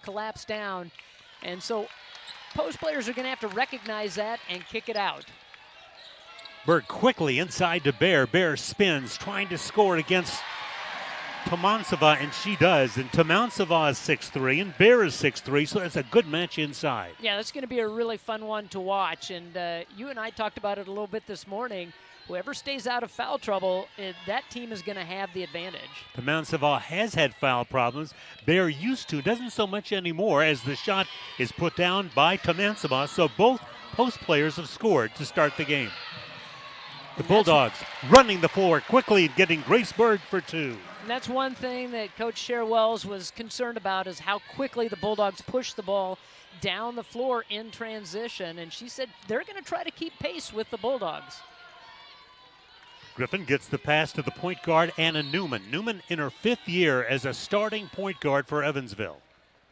collapse down. And so post players are going to have to recognize that and kick it out. Berg quickly inside to Bair. Bair spins, trying to score against Tomansova, and she does. And Tomansova is 6'3", and Bair is 6'3", so that's a good match inside. Yeah, that's going to be a really fun one to watch. And you and I talked about it a little bit this morning. Whoever stays out of foul trouble, that team is going to have the advantage. Tomansova has had foul problems. Bair used to, doesn't so much anymore, as the shot is put down by Tomansova. So both post players have scored to start the game. The Bulldogs running the floor quickly, getting Grace Berg for two. And that's one thing that Coach Cher Wells was concerned about, is how quickly the Bulldogs push the ball down the floor in transition. And she said they're going to try to keep pace with the Bulldogs. Griffin gets the pass to the point guard, Anna Newman. Newman in her 5th year as a starting point guard for Evansville.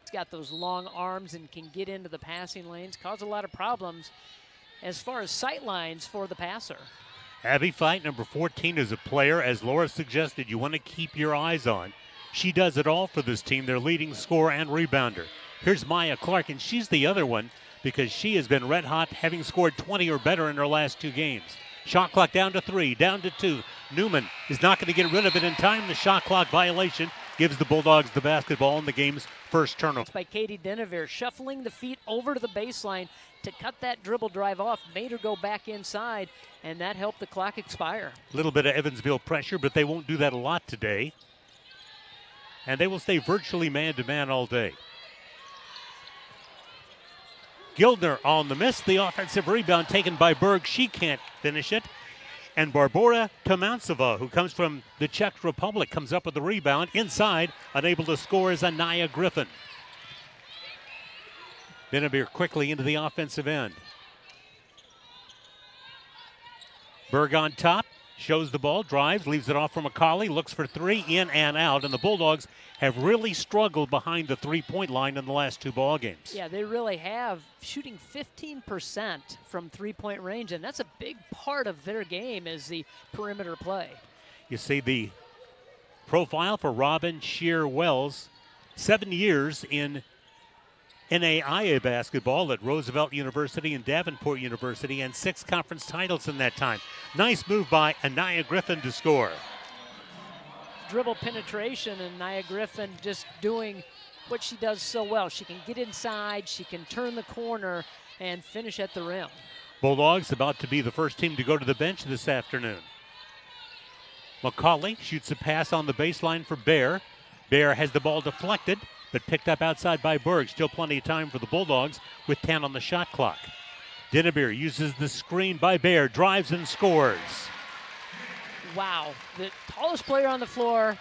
He's got those long arms and can get into the passing lanes, cause a lot of problems as far as sight lines for the passer. Abby Fight, number 14, is a player, as Laura suggested, you want to keep your eyes on. She does it all for this team, their leading scorer and rebounder. Here's Maya Clark, and she's the other one because she has been red hot, having scored 20 or better in her last 2 games. Shot clock down to 3, down to 2. Newman is not going to get rid of it in time. The shot clock violation gives the Bulldogs the basketball in the game's first turnover. By Katie Denevere, shuffling the feet over to the baseline to cut that dribble drive off, made her go back inside, and that helped the clock expire. A little bit of Evansville pressure, but they won't do that a lot today. And they will stay virtually man-to-man all day. Gildner on the miss. The offensive rebound taken by Berg. She can't finish it. And Barbora Tomansova, who comes from the Czech Republic, comes up with the rebound. Inside, unable to score, is Anaya Griffin. Denevere quickly into the offensive end. Berg on top, shows the ball, drives, leaves it off for McCauley, looks for 3, in and out. And the Bulldogs have really struggled behind the three-point line in the last 2 ball games. Yeah, they really have, shooting 15% from three-point range, and that's a big part of their game, is the perimeter play. You see the profile for Robin Shear Wells, 7 years in NAIA basketball at Roosevelt University and Davenport University, and 6 conference titles in that time. Nice move by Anaya Griffin to score. Dribble penetration, and Nia Griffin just doing what she does so well. She can get inside, she can turn the corner, and finish at the rim. Bulldogs about to be the first team to go to the bench this afternoon. McCauley shoots a pass on the baseline for Bair. Bair has the ball deflected, but picked up outside by Berg. Still plenty of time for the Bulldogs with 10 on the shot clock. Denevere uses the screen by Bair, drives and scores. Wow, the tallest player on the floor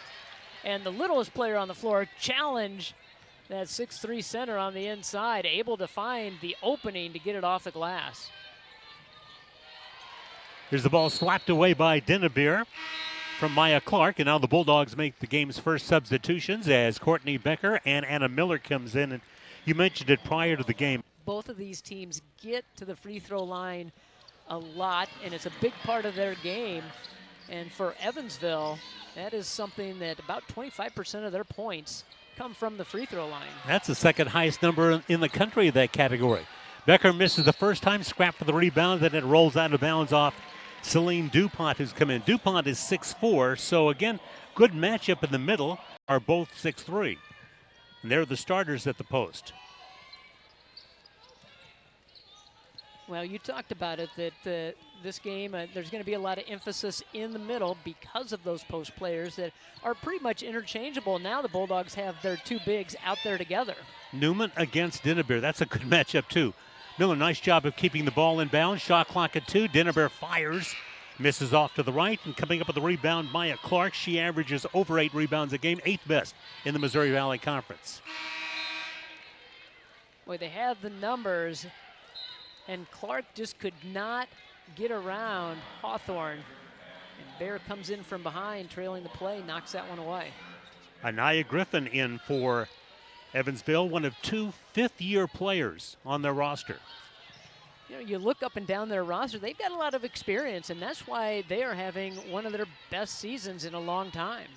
and the littlest player on the floor challenge that 6'3" center on the inside, able to find the opening to get it off the glass. Here's the ball slapped away by Denevere from Maya Clark, and now the Bulldogs make the game's first substitutions as Courtney Becker and Anna Miller comes in. And you mentioned it prior to the game. Both of these teams get to the free throw line a lot, and it's a big part of their game. And for Evansville, that is something that about 25% of their points come from the free throw line. That's the second highest number in the country of that category. Becker misses the first time, scrap for the rebound, then it rolls out of bounds off Celine DuPont, who's come in. DuPont is 6'4", so again, good matchup in the middle, are both 6'3". And they're the starters at the post. Well, you talked about it, that this game, there's going to be a lot of emphasis in the middle because of those post players that are pretty much interchangeable. Now the Bulldogs have their 2 bigs out there together. Newman against Denevere. That's a good matchup, too. Miller, nice job of keeping the ball in bounds. Shot clock at 2. Denevere fires, misses off to the right, and coming up with the rebound, Maya Clark. She averages over 8 rebounds a game, 8th best in the Missouri Valley Conference. Boy, they have the numbers, and Clark just could not get around Hawthorne. And Bair comes in from behind, trailing the play, knocks that one away. Anaya Griffin in for Evansville, one of 2 fifth-year players on their roster. You know, you look up and down their roster, they've got a lot of experience, and that's why they are having one of their best seasons in a long time.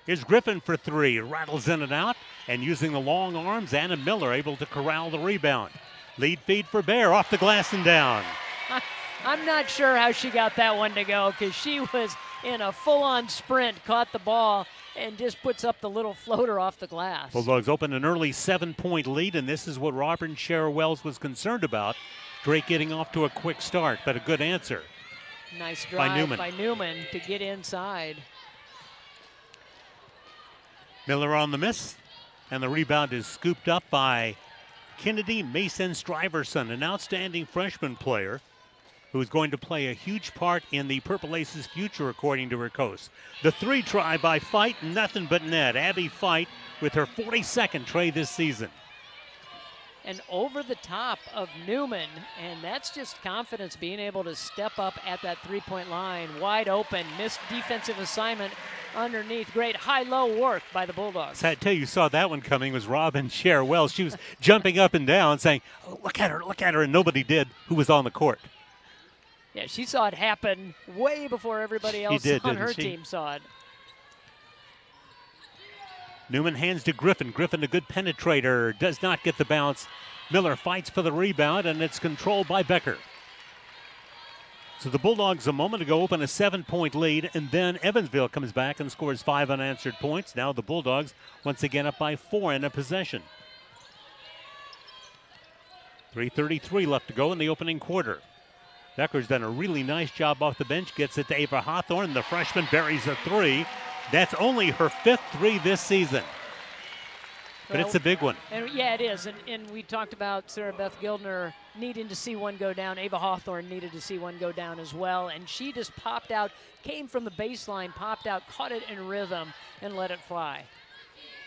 Here's Griffin for three. Rattles in and out. And using the long arms, Anna Miller able to corral the rebound. Lead feed for Bair. Off the glass and down. I'm not sure how she got that one to go because she was in a full-on sprint, caught the ball, and just puts up the little floater off the glass. Bulldogs open an early 7-point lead, and this is what Robin Sherrill-Wells was concerned about. Drake getting off to a quick start, but a good answer. Nice drive by Newman to get inside. Miller on the miss, and the rebound is scooped up by Kennedy Mason-Stuyvesant, an outstanding freshman player who is going to play a huge part in the Purple Aces' future, according to her coach. The three try by Fight, nothing but net. Abby Fight with her 42nd try this season. And over the top of Newman, and that's just confidence, being able to step up at that three-point line, wide open, missed defensive assignment underneath. Great high-low work by the Bulldogs. I tell you, saw that one coming was Robin Sherrill-Wells. She was jumping up and down saying, oh, look at her, and nobody did who was on the court. Yeah, she saw it happen way before everybody else on her team saw it. Newman hands to Griffin. Griffin, a good penetrator, does not get the bounce. Miller fights for the rebound, and it's controlled by Becker. So the Bulldogs a moment ago open a 7-point lead, and then Evansville comes back and scores 5 unanswered points. Now the Bulldogs once again up by 4 in a possession. 3:33 left to go in the opening quarter. Becker's done a really nice job off the bench, gets it to Ava Hawthorne. The freshman buries a three. That's only her 5th three this season. But it's a big one. And yeah, it is. And we talked about Sarah Beth Gildner needing to see one go down. Ava Hawthorne needed to see one go down as well. And she just popped out, came from the baseline, popped out, caught it in rhythm, and let it fly.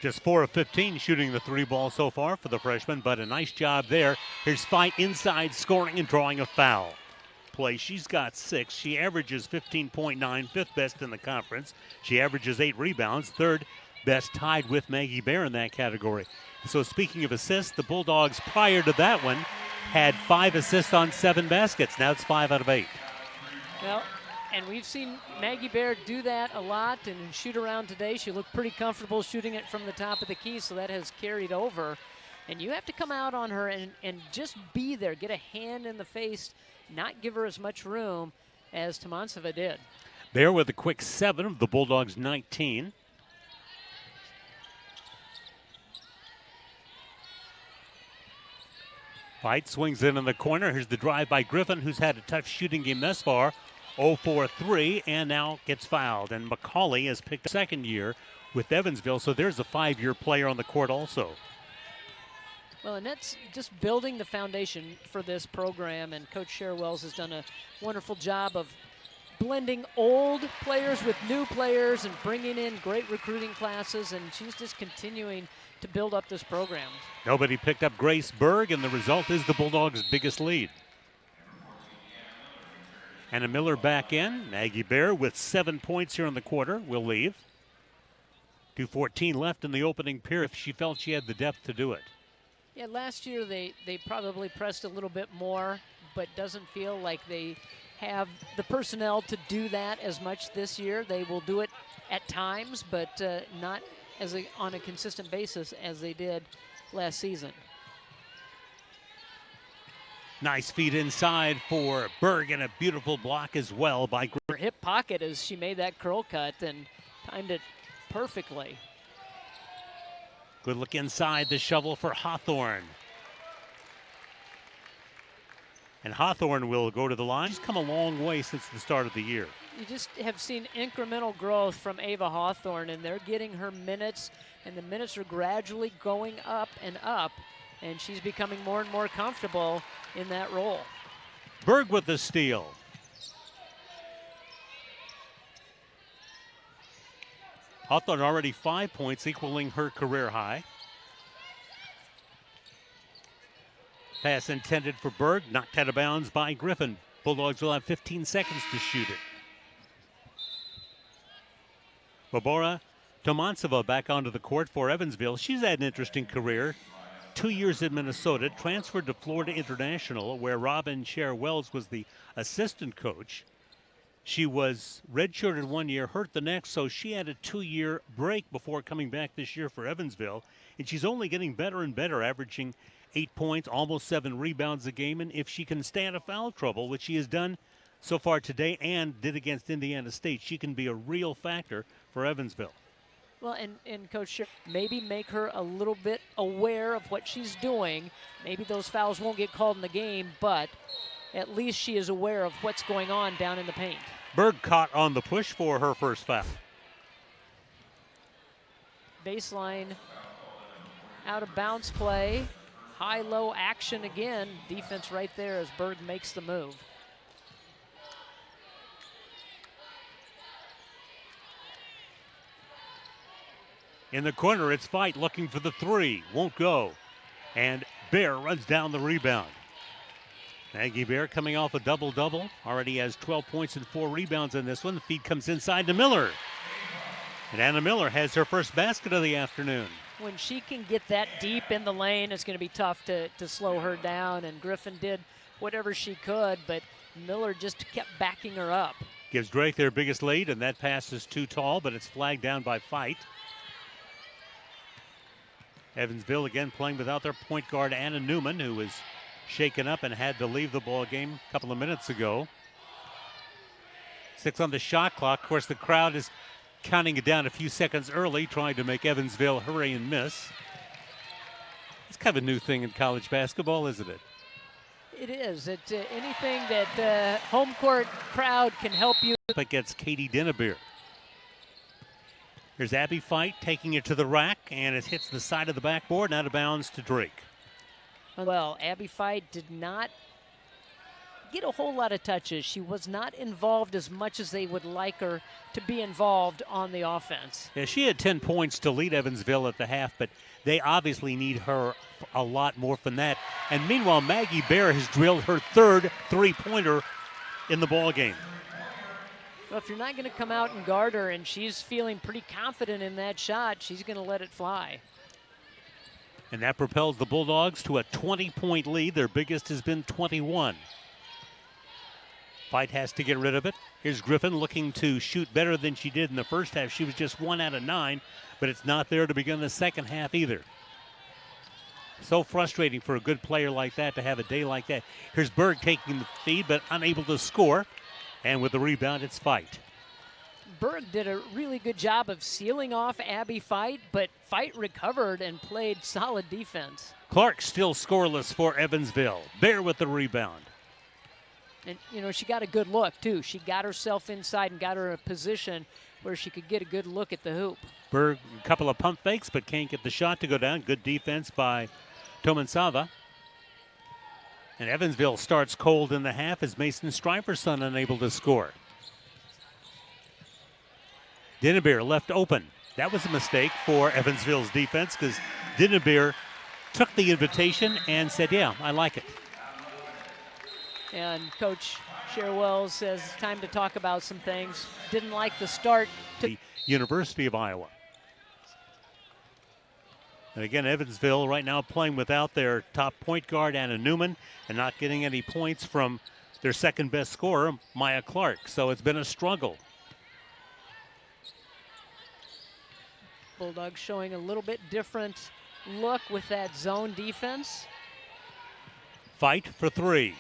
Just 4 of 15 shooting the three ball so far for the freshman, but a nice job there. Here's Fight inside, scoring and drawing a foul. Play. She's got 6. She averages 15.9, 5th best in the conference. She averages 8 rebounds, 3rd best, tied with Maggie Bair in that category. So speaking of assists, the Bulldogs prior to that one had 5 assists on 7 baskets. Now it's 5 out of 8. Well, and we've seen Maggie Bair do that a lot and shoot around today. She looked pretty comfortable shooting it from the top of the key, so that has carried over. And you have to come out on her and just be there, get a hand in the face, not give her as much room as Tomansova did. Bair with a quick 7 of the Bulldogs' 19. Fight swings in the corner. Here's the drive by Griffin, who's had a tough shooting game thus far. 0-for-3, and now gets fouled. And McCauley has picked up second year with Evansville, so there's a 5-year player on the court also. Well, and that's just building the foundation for this program, and Coach Sherrill-Wells has done a wonderful job of blending old players with new players and bringing in great recruiting classes, and she's just continuing to build up this program. Nobody picked up Grace Berg, and the result is the Bulldogs' biggest lead. Anna Miller back in. Maggie Bair with 7 points here in the quarter will leave. 2:14 left in the opening period. She felt she had the depth to do it. Yeah, last year they probably pressed a little bit more, but doesn't feel like they have the personnel to do that as much this year. They will do it at times, but not on a consistent basis as they did last season. Nice feed inside for Berg, and a beautiful block as well by her hip pocket as she made that curl cut and timed it perfectly. Good look inside, the shovel for Hawthorne. And Hawthorne will go to the line. She's come a long way since the start of the year. You just have seen incremental growth from Ava Hawthorne, and they're getting her minutes, and the minutes are gradually going up, and she's becoming more and more comfortable in that role. Berg with the steal. Hawthorne already 5 points, equaling her career high. Pass intended for Berg, knocked out of bounds by Griffin. Bulldogs will have 15 seconds to shoot it. Barbara Tomansova back onto the court for Evansville. She's had an interesting career. 2 years in Minnesota, transferred to Florida International, where Robin Sherrill-Wells was the assistant coach. She was redshirted 1 year, hurt the next, so she had a 2-year break before coming back this year for Evansville. And she's only getting better and better, averaging 8 points, almost 7 rebounds a game. And if she can stay out of foul trouble, which she has done so far today and did against Indiana State, she can be a real factor for Evansville. Well, and Coach Scher, maybe make her a little bit aware of what she's doing. Maybe those fouls won't get called in the game, but at least she is aware of what's going on down in the paint. Berg caught on the push for her first foul. Baseline out of bounds play. High-low action again. Defense right there as Berg makes the move. In the corner, it's Fight looking for the three. Won't go. And Bair runs down the rebound. Maggie Bair coming off a double-double. Already has 12 points and 4 rebounds in this one. The feed comes inside to Miller. And Anna Miller has her first basket of the afternoon. When she can get that deep in the lane, it's going to be tough to slow her down. And Griffin did whatever she could, but Miller just kept backing her up. Gives Drake their biggest lead, and that pass is too tall, but it's flagged down by Fight. Evansville again playing without their point guard, Anna Newman, who was shaken up and had to leave the ball game a couple of minutes ago. 6 on the shot clock. Of course, the crowd is counting it down a few seconds early, trying to make Evansville hurry and miss. It's kind of a new thing in college basketball, isn't it? It is. It's anything that the home court crowd can help you. Against Katie Dinnebeer. Here's Abby Fight taking it to the rack, and it hits the side of the backboard and out of bounds to Drake. Well, Abby Fight did not get a whole lot of touches. She was not involved as much as they would like her to be involved on the offense. Yeah, she had 10 points to lead Evansville at the half, but they obviously need her a lot more than that. And meanwhile, Maggie Bair has drilled her third three-pointer in the ball game. Well, if you're not going to come out and guard her and she's feeling pretty confident in that shot, she's going to let it fly. And that propels the Bulldogs to a 20-point lead. Their biggest has been 21. Fight has to get rid of it. Here's Griffin looking to shoot better than she did in the first half. She was just 1 out of 9, but it's not there to begin the second half either. So frustrating for a good player like that to have a day like that. Here's Berg taking the feed, but unable to score. And with the rebound, it's Fight. Berg did a really good job of sealing off Abby Fight, but Fight recovered and played solid defense. Clark still scoreless for Evansville. Bair with the rebound. And, you know, she got a good look, too. She got herself inside and got her in a position where she could get a good look at the hoop. Berg, a couple of pump fakes, but can't get the shot to go down. Good defense by Tomansava. And Evansville starts cold in the half as Mason Stryverson unable to score. Dinnebeer left open. That was a mistake for Evansville's defense because Dinnebeer took the invitation and said, yeah, I like it. And Coach Sherwell says it's time to talk about some things. Didn't like the start to the University of Iowa. And again, Evansville right now playing without their top point guard, Anna Newman, and not getting any points from their second best scorer, Maya Clark. So it's been a struggle. Bulldogs showing a little bit different look with that zone defense. Fight for 3.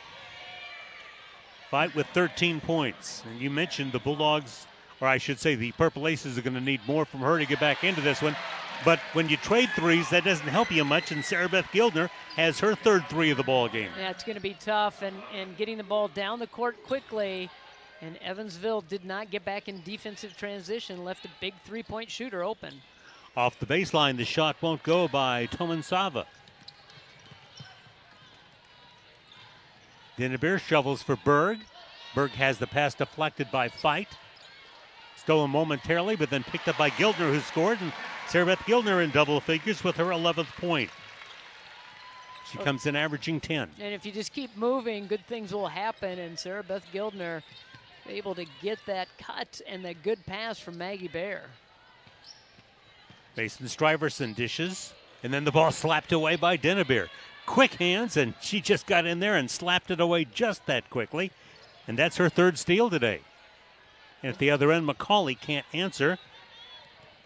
Fight with 13 points. And you mentioned the Bulldogs, or I should say the Purple Aces, are going to need more from her to get back into this one. But when you trade threes, that doesn't help you much, and Sarah Beth Gildner has her third 3 of the ball game. Yeah, it's going to be tough, and getting the ball down the court quickly. And Evansville did not get back in defensive transition, left a big three-point shooter open. Off the baseline, the shot won't go by Tomansava. Dinnebeer shovels for Berg. Berg has the pass deflected by Fight. Stolen momentarily, but then picked up by Gildner, who scored. And Sarah Beth Gildner in double figures with her 11th point. She comes in averaging 10. And if you just keep moving, good things will happen. And Sarah Beth Gildner able to get that cut and that good pass from Maggie Bair. Mason Stryverson dishes, and then the ball slapped away by Dinnebeer. Quick hands, and she just got in there and slapped it away just that quickly. And that's her third steal today. And at the other end, McCauley can't answer.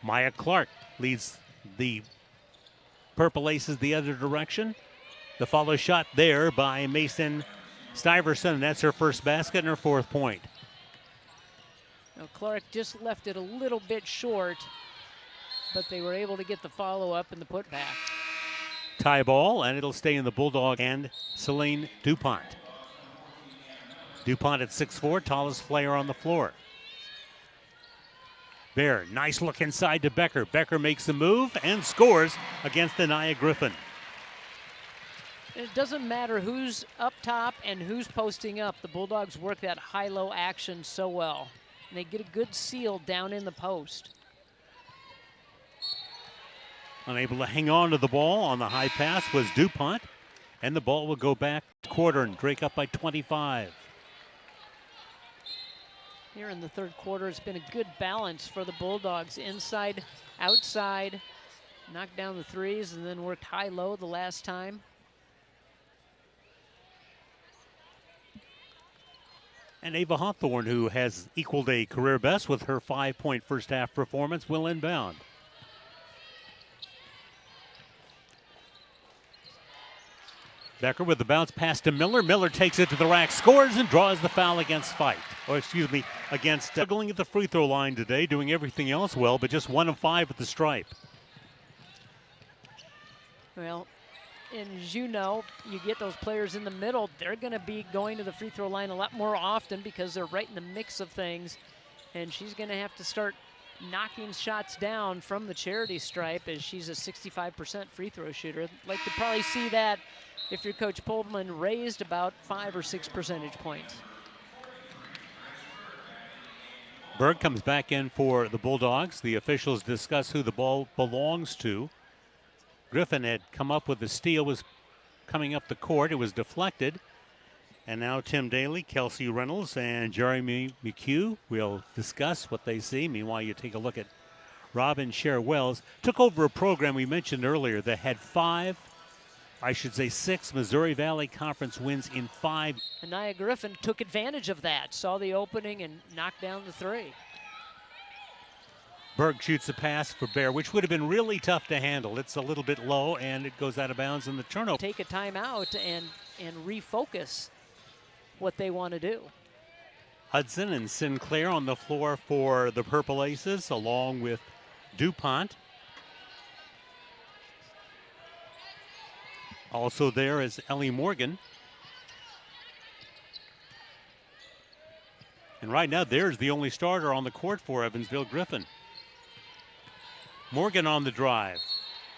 Maya Clark leads the Purple Aces the other direction. The follow shot there by Mason Stuyvesant, and that's her first basket and her 4th point. Now Clark just left it a little bit short, but they were able to get the follow-up and the putback. Tie ball, and it'll stay in the Bulldog and Celine DuPont. DuPont at 6'4", tallest player on the floor. Bair, nice look inside to Becker. Becker makes the move and scores against Anaya Griffin. It doesn't matter who's up top and who's posting up. The Bulldogs work that high-low action so well. And they get a good seal down in the post. Unable to hang on to the ball on the high pass was DuPont. And the ball will go back to quarter and Drake up by 25. Here in the 3rd quarter, it's been a good balance for the Bulldogs. Inside, outside, knocked down the threes and then worked high-low the last time. And Ava Hawthorne, who has equaled a career best with her 5-point first half performance, will inbound. Becker with the bounce pass to Miller. Miller takes it to the rack, scores, and draws the foul against Fight. Or excuse me, against struggling at the free throw line today, doing everything else well, but just 1 of 5 at the stripe. Well, and as you know, you get those players in the middle, they're going to be going to the free throw line a lot more often because they're right in the mix of things. And she's going to have to start knocking shots down from the charity stripe as she's a 65% free throw shooter. I'd like to probably see that if you're Coach Pullman raised about 5 or 6 percentage points. Berg comes back in for the Bulldogs. The officials discuss who the ball belongs to. Griffin had come up with the steal, was coming up the court. It was deflected. And now Tim Daly, Kelsey Reynolds, and Jeremy McHugh will discuss what they see. Meanwhile, you take a look at Robin Sher-Wells. Took over a program we mentioned earlier that had 6 Missouri Valley Conference wins in 5. Anaya Griffin took advantage of that, saw the opening and knocked down the 3. Berg shoots a pass for Bair, which would have been really tough to handle. It's a little bit low, and it goes out of bounds in the turnover. Take a timeout and refocus what they want to do. Hudson and Sinclair on the floor for the Purple Aces, along with DuPont. Also there is Ellie Morgan. And right now, there's the only starter on the court for Evansville Griffin. Morgan on the drive.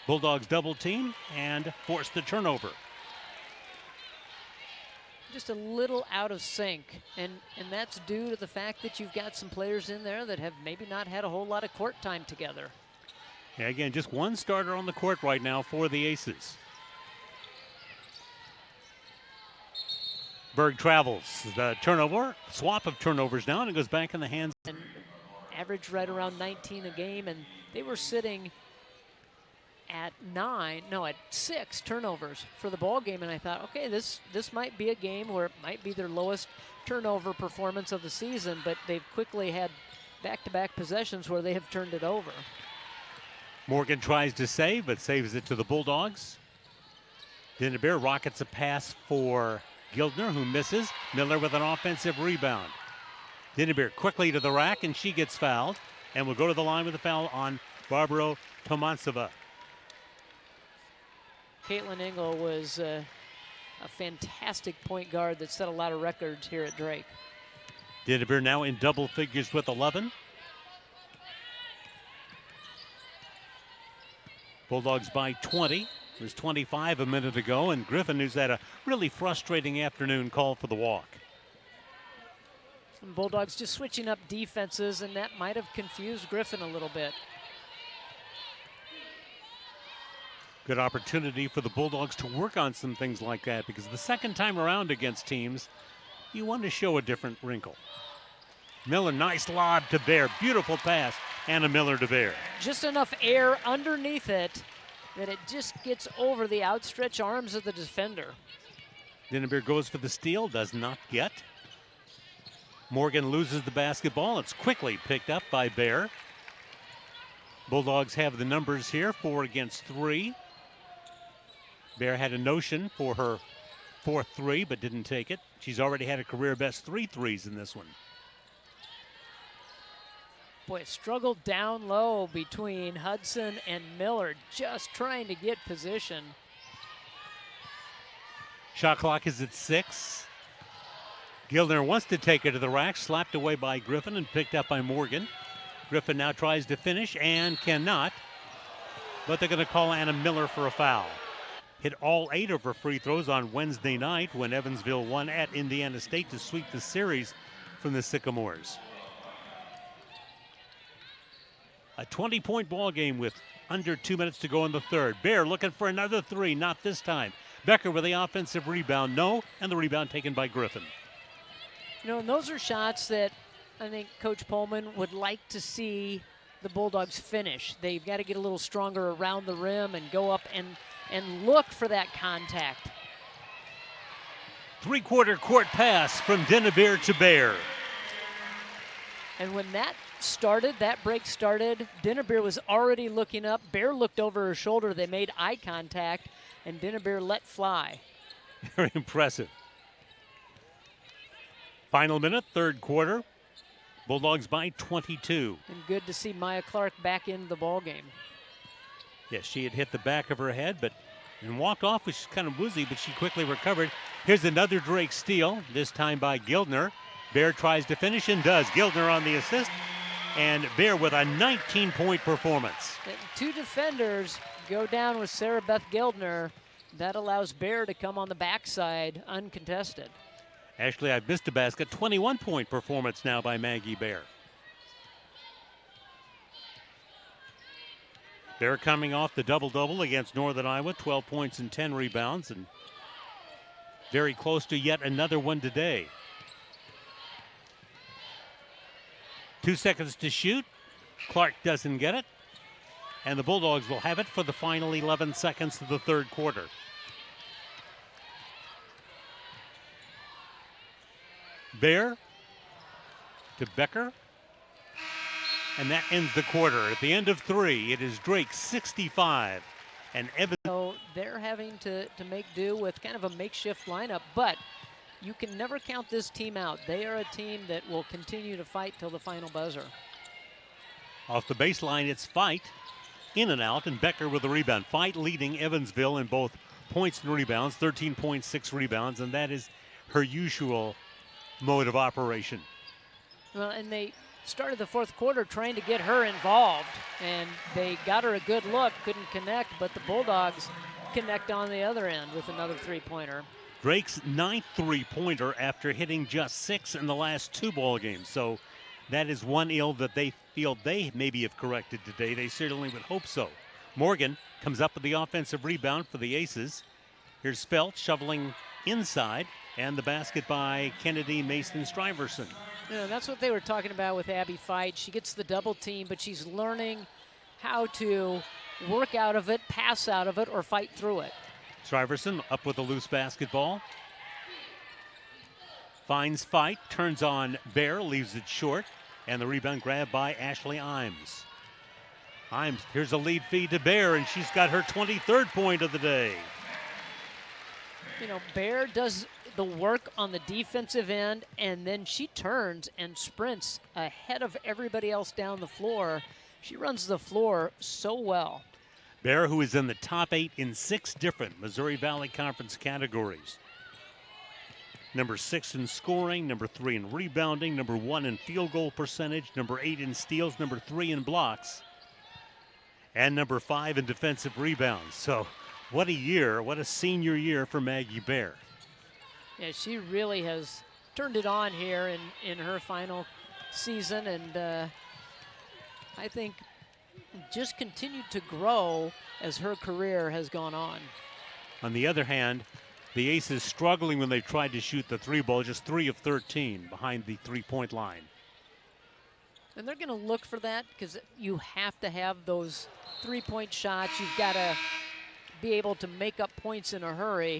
Bulldogs double team and force the turnover. Just a little out of sync, and that's due to the fact that you've got some players in there that have maybe not had a whole lot of court time together. Yeah, again, just one starter on the court right now for the Aces. Berg travels. The turnover, swap of turnovers now, and it goes back in the hands. And average right around 19 a game, and they were sitting at 6 turnovers for the ball game, and I thought, okay, this might be a game where it might be their lowest turnover performance of the season, but they've quickly had back-to-back possessions where they have turned it over. Morgan tries to save, but saves it to the Bulldogs. Dinah Bair rockets a pass for Gildner, who misses. Miller with an offensive rebound. Dinah Bair quickly to the rack, and she gets fouled, and will go to the line with a foul on Barbara Tomansova. Caitlin Engel was a fantastic point guard that set a lot of records here at Drake. Dinah Bair now in double figures with 11. Bulldogs by 20. There's 25 a minute ago, and Griffin, who's had a really frustrating afternoon, called for the walk. And Bulldogs just switching up defenses, and that might have confused Griffin a little bit. Good opportunity for the Bulldogs to work on some things like that, because the second time around against teams, you want to show a different wrinkle. Miller, nice lob to Bair. Beautiful pass. Anna Miller to Bair. Just enough air underneath it that it just gets over the outstretched arms of the defender. Dinah Bair goes for the steal, does not get. Morgan loses the basketball. It's quickly picked up by Bair. Bulldogs have the numbers here, 4 against 3. Bair had a notion for her fourth three, but didn't take it. She's already had a career best 3 threes in this one. Boy, it struggled down low between Hudson and Miller, just trying to get position. Shot clock is at 6. Gildner wants to take it to the rack, slapped away by Griffin and picked up by Morgan. Griffin now tries to finish and cannot, but they're going to call Anna Miller for a foul. Hit all 8 of her free throws on Wednesday night when Evansville won at Indiana State to sweep the series from the Sycamores. A 20-point ball game with under 2 minutes to go in the third. Bair looking for another 3, not this time. Becker with the offensive rebound, no, and the rebound taken by Griffin. You know, and those are shots that I think Coach Pullman would like to see the Bulldogs finish. They've got to get a little stronger around the rim and go up and look for that contact. 3-quarter court pass from Dennebeer to Bair. And when that break started, Dennebeer was already looking up. Bair looked over her shoulder. They made eye contact, and Dennebeer let fly. Very impressive. Final minute, third quarter. Bulldogs by 22. And good to see Maya Clark back into the ball game. Yes, she had hit the back of her head, and walked off, which is kind of woozy, but she quickly recovered. Here's another Drake steal, this time by Gildner. Bair tries to finish and does. Gildner on the assist, and Bair with a 19-point performance. 2 defenders go down with Sarah Beth Gildner. That allows Bair to come on the backside uncontested. Actually, I've missed a basket. 21-point performance now by Maggie Bair. Bair coming off the double-double against Northern Iowa, 12 points and 10 rebounds, and very close to yet another one today. 2 seconds to shoot. Clark doesn't get it, and the Bulldogs will have it for the final 11 seconds of the third quarter. Bair to Becker, and that ends the quarter. At the end of 3, it is Drake 65 and Evans. So they're having to make do with kind of a makeshift lineup, but you can never count this team out. They are a team that will continue to fight till the final buzzer. Off the baseline, it's Fight in and out, and Becker with the rebound. Fight leading Evansville in both points and rebounds, 13.6 rebounds, and that is her usual mode of operation. Well, and they started the fourth quarter trying to get her involved, and they got her a good look, couldn't connect, but the Bulldogs connect on the other end with another 3-pointer. Drake's 9th 3-pointer after hitting just 6 in the last 2 ball games. So that is one ill that they feel they maybe have corrected today. They certainly would hope so. Morgan comes up with the offensive rebound for the Aces. Here's Spelt shoveling inside, and the basket by Kennedy Mason Stuyvesant. Yeah, that's what they were talking about with Abby Fight. She gets the double team, but she's learning how to work out of it, pass out of it, or fight through it. Stuyvesant up with a loose basketball. Finds Fight, turns on Bair, leaves it short, and the rebound grabbed by Ashley Imes. Imes, here's a lead feed to Bair, and she's got her 23rd point of the day. You know, Bair does the work on the defensive end, and then she turns and sprints ahead of everybody else down the floor. She runs the floor so well. Bair, who is in the top 8 in 6 different Missouri Valley Conference categories. Number 6 in scoring, number 3 in rebounding, number 1 in field goal percentage, number 8 in steals, number 3 in blocks, and number 5 in defensive rebounds. So what a year, what a senior year for Maggie Bair. Yeah, she really has turned it on here in her final season, and I think just continued to grow as her career has gone on. On the other hand, the Aces struggling when they tried to shoot the 3-ball, just 3 of 13 behind the 3-point line. And they're going to look for that because you have to have those 3-point shots. You've got to be able to make up points in a hurry.